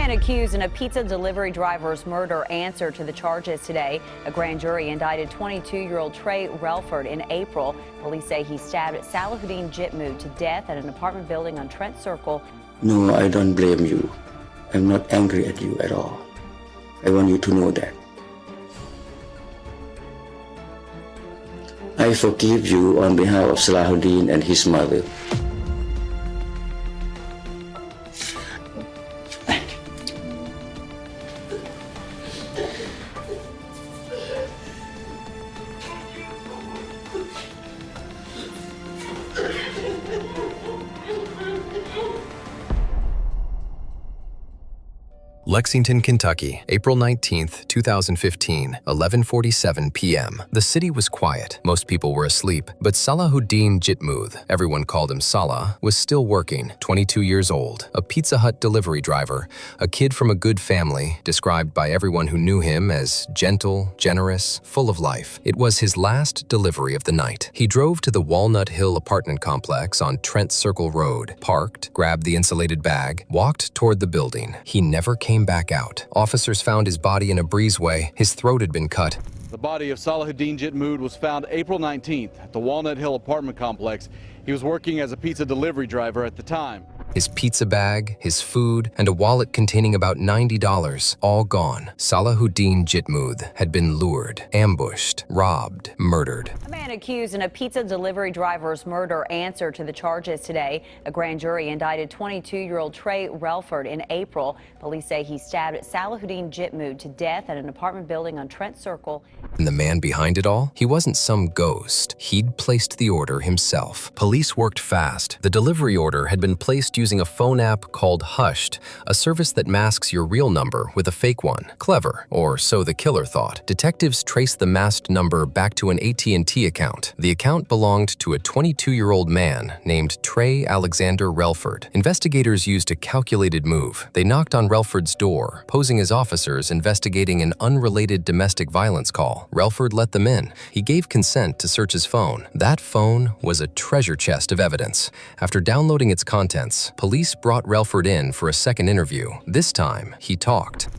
man accused in a pizza delivery driver's murder answered to the charges today. A grand jury indicted 22-year-old Trey Alexander in April. Police say he stabbed Salahuddin Jitmoud to death at an apartment building on Trent Circle. No, I don't blame you. I'm not angry at you at all. I want you to know that. I forgive you on behalf of Salahuddin and his mother. Lexington, Kentucky, April 19, 2015, 11:47 p.m. The city was quiet. Most people were asleep, but Salahuddin Jitmoud, everyone called him Salah, was still working, 22 years old, a Pizza Hut delivery driver, a kid from a good family, described by everyone who knew him as gentle, generous, full of life. It was his last delivery of the night. He drove to the Walnut Hill apartment complex on Trent Circle Road, parked, grabbed the insulated bag, walked toward the building. He never came back out. Officers found his body in a breezeway. His throat had been cut. The body of Salahuddin Jitmoud was found April 19th at the Walnut Hill apartment complex. He was working as a pizza delivery driver at the time. His pizza bag, his food, and a wallet containing about $90, all gone. Salahuddin Jitmoud had been lured, ambushed, robbed, murdered. A man accused in a pizza delivery driver's murder answered to the charges today. A grand jury indicted 22-year-old Trey Alexander in April. Police say he stabbed Salahuddin Jitmoud to death at an apartment building on Trent Circle. And the man behind it all? He wasn't some ghost. He'd placed the order himself. Police worked fast. The delivery order had been placed using a phone app called Hushed, a service that masks your real number with a fake one. Clever, or so the killer thought. Detectives traced the masked number back to an AT&T account. The account belonged to a 22-year-old man named Trey Alexander Relford. Investigators used a calculated move. They knocked on Ralford's door, posing as officers investigating an unrelated domestic violence call. Ralford let them in. He gave consent to search his phone. That phone was a treasure chest of evidence. After downloading its contents, police brought Ralford in for a second interview. This time, he talked.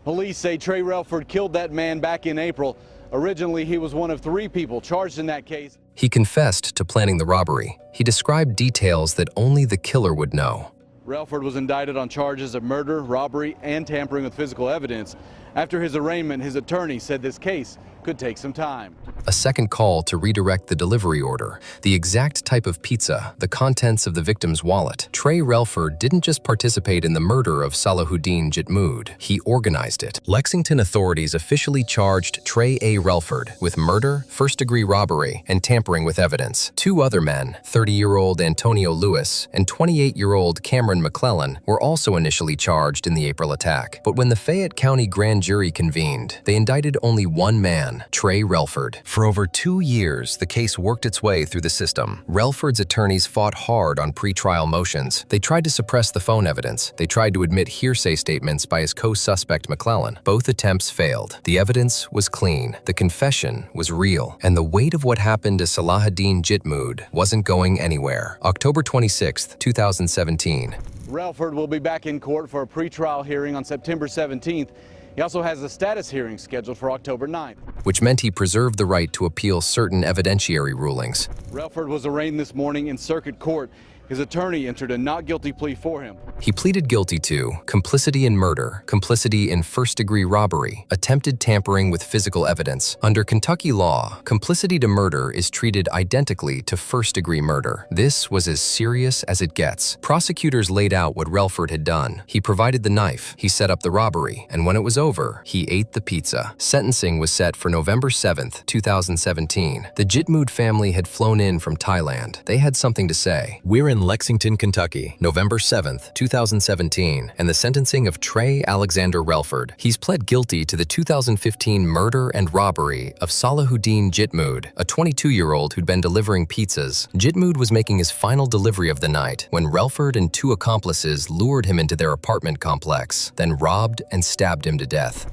Police say Trey Alexander killed that man back in April. Originally, he was one of 3 people charged in that case. He confessed to planning the robbery. He described details that only the killer would know. Ralford was indicted on charges of murder, robbery, and tampering with physical evidence. After his arraignment, his attorney said this case could take some time. A second call to redirect the delivery order, the exact type of pizza, the contents of the victim's wallet. Trey Alexander didn't just participate in the murder of Salahuddin Jitmoud, he organized it. Lexington authorities officially charged Trey Alexander with murder, first-degree robbery, and tampering with evidence. 2 other men, 30-year-old Antonio Lewis and 28-year-old Cameron McClellan, were also initially charged in the April attack. But when the Fayette County grand jury convened, they indicted only one man, Trey Alexander. For over 2 years, the case worked its way through the system. Relford's attorneys fought hard on pretrial motions. They tried to suppress the phone evidence. They tried to admit hearsay statements by his co-suspect McClellan. Both attempts failed. The evidence was clean. The confession was real. And the weight of what happened to Salahuddin Jitmoud wasn't going anywhere. October 26, 2017. Ralford will be back in court for a pretrial hearing on September 17th. He also has a status hearing scheduled for October 9th. Which meant he preserved the right to appeal certain evidentiary rulings. Ralford was arraigned this morning in circuit court. His attorney entered a not guilty plea for him. He pleaded guilty to complicity in murder, complicity in first-degree robbery, attempted tampering with physical evidence. Under Kentucky law, complicity to murder is treated identically to first-degree murder. This was as serious as it gets. Prosecutors laid out what Ralford had done. He provided the knife, he set up the robbery, and when it was over, he ate the pizza. Sentencing was set for November 7th, 2017. The Jitmoud family had flown in from Thailand. They had something to say. We're in Lexington, Kentucky, November 7th, 2017, and the sentencing of Trey Alexander Relford. He's pled guilty to the 2015 murder and robbery of Salahuddin Jitmoud, a 22-year-old who'd been delivering pizzas. Jitmoud was making his final delivery of the night when Relford and 2 accomplices lured him into their apartment complex, then robbed and stabbed him to death.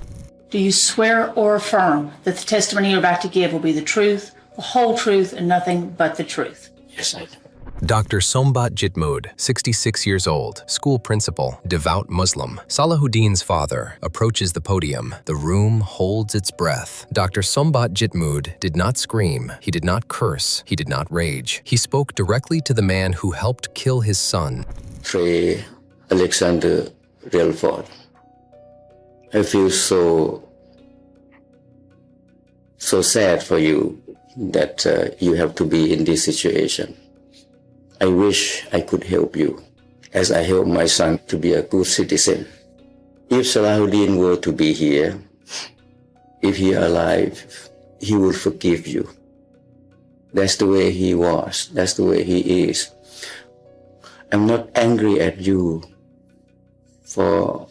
Do you swear or affirm that the testimony you're about to give will be the truth, the whole truth, and nothing but the truth? Yes, I do. Dr. Sombat Jitmoud, 66 years old, school principal, devout Muslim. Salahuddin's father approaches the podium. The room holds its breath. Dr. Sombat Jitmoud did not scream. He did not curse. He did not rage. He spoke directly to the man who helped kill his son. Trey Alexander Relford. I feel so sad for you that you have to be in this situation. I wish I could help you, as I help my son to be a good citizen. If Salahuddin were to be here, if he alive, he would forgive you. That's the way he was. That's the way he is. I'm not angry at you for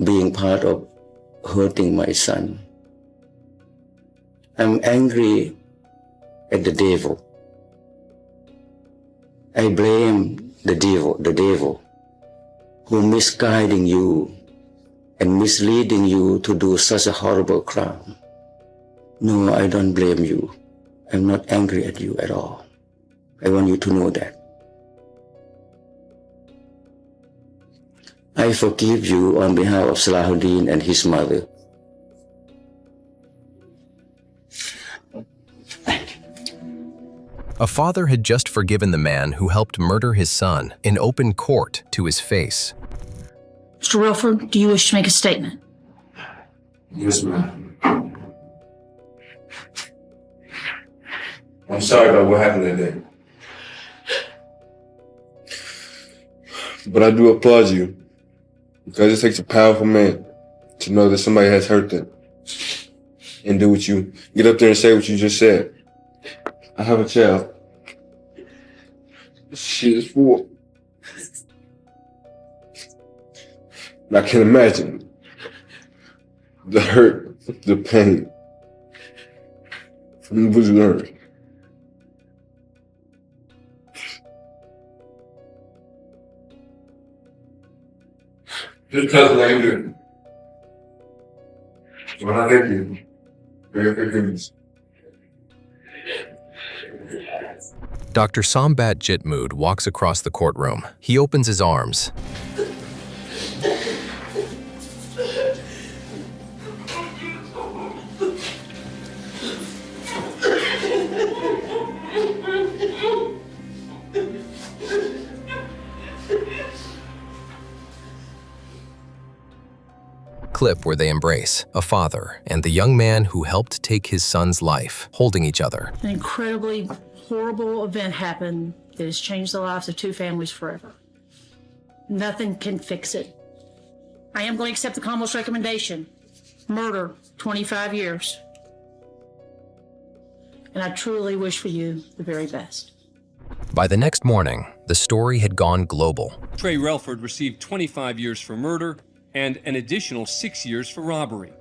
being part of hurting my son. I'm angry at the devil. I blame the devil who misguiding you and misleading you to do such a horrible crime. No, I don't blame you. I'm not angry at you at all. I want you to know that. I forgive you on behalf of Salahuddin and his mother. A father had just forgiven the man who helped murder his son in open court to his face. Mr. Relford, do you wish to make a statement? Yes, ma'am. I'm sorry about what happened that day. But I do applaud you, because it takes a powerful man to know that somebody has hurt them and do what you, get up there and say what you just said. I have a child. She is 4. And I can imagine the hurt, the pain from what you learned. Just tell me I can do it. When I thank you for your forgiveness. Dr. Sombat Jitmoud walks across the courtroom. He opens his arms. Clip where they embrace, a father and the young man who helped take his son's life, holding each other. An incredibly horrible event happened that has changed the lives of 2 families forever. Nothing can fix it. I am going to accept the Commonwealth's recommendation. Murder, 25 years. And I truly wish for you the very best. By the next morning, the story had gone global. Trey Alexander received 25 years for murder and an additional 6 years for robbery.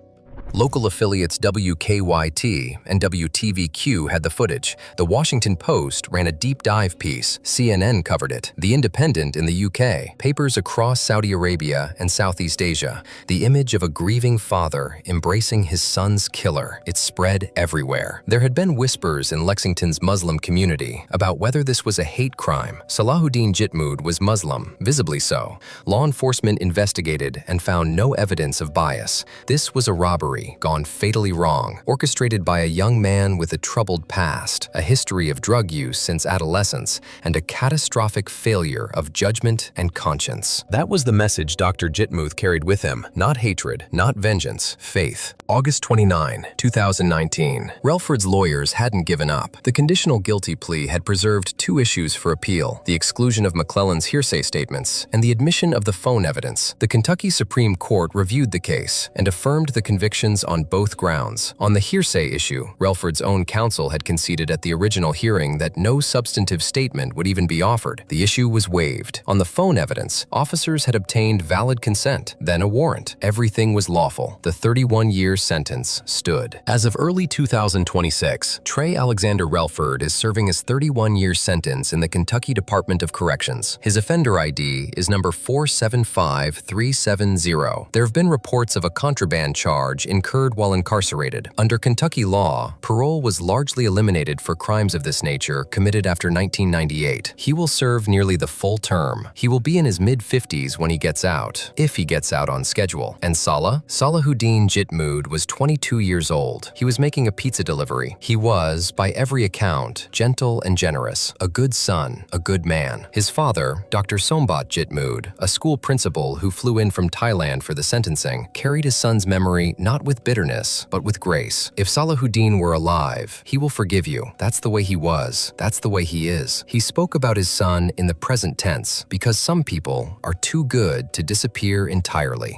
Local affiliates WKYT and WTVQ had the footage. The Washington Post ran a deep dive piece. CNN covered it. The Independent in the UK. Papers across Saudi Arabia and Southeast Asia. The image of a grieving father embracing his son's killer. It spread everywhere. There had been whispers in Lexington's Muslim community about whether this was a hate crime. Salahuddin Jitmoud was Muslim, visibly so. Law enforcement investigated and found no evidence of bias. This was a robbery gone fatally wrong, orchestrated by a young man with a troubled past, a history of drug use since adolescence, and a catastrophic failure of judgment and conscience. That was the message Dr. Jitmoud carried with him. Not hatred, not vengeance, faith. August 29, 2019. Ralford's lawyers hadn't given up. The conditional guilty plea had preserved 2 issues for appeal: the exclusion of McClellan's hearsay statements and the admission of the phone evidence. The Kentucky Supreme Court reviewed the case and affirmed the convictions on both grounds. On the hearsay issue, Ralford's own counsel had conceded at the original hearing that no substantive statement would even be offered. The issue was waived. On the phone evidence, officers had obtained valid consent, then a warrant. Everything was lawful. The 31-year sentence stood. As of early 2026, Trey Alexander Relford is serving his 31-year sentence in the Kentucky Department of Corrections. His offender ID is number 475370. There have been reports of a contraband charge in incurred while incarcerated. Under Kentucky law, parole was largely eliminated for crimes of this nature committed after 1998. He will serve nearly the full term. He will be in his mid-50s when he gets out, if he gets out on schedule. And Salah? Salahuddin Jitmoud was 22 years old. He was making a pizza delivery. He was, by every account, gentle and generous, a good son, a good man. His father, Dr. Sombat Jitmoud, a school principal who flew in from Thailand for the sentencing, carried his son's memory not with bitterness, but with grace. If Salahuddin were alive, he will forgive you. That's the way he was. That's the way he is. He spoke about his son in the present tense because some people are too good to disappear entirely.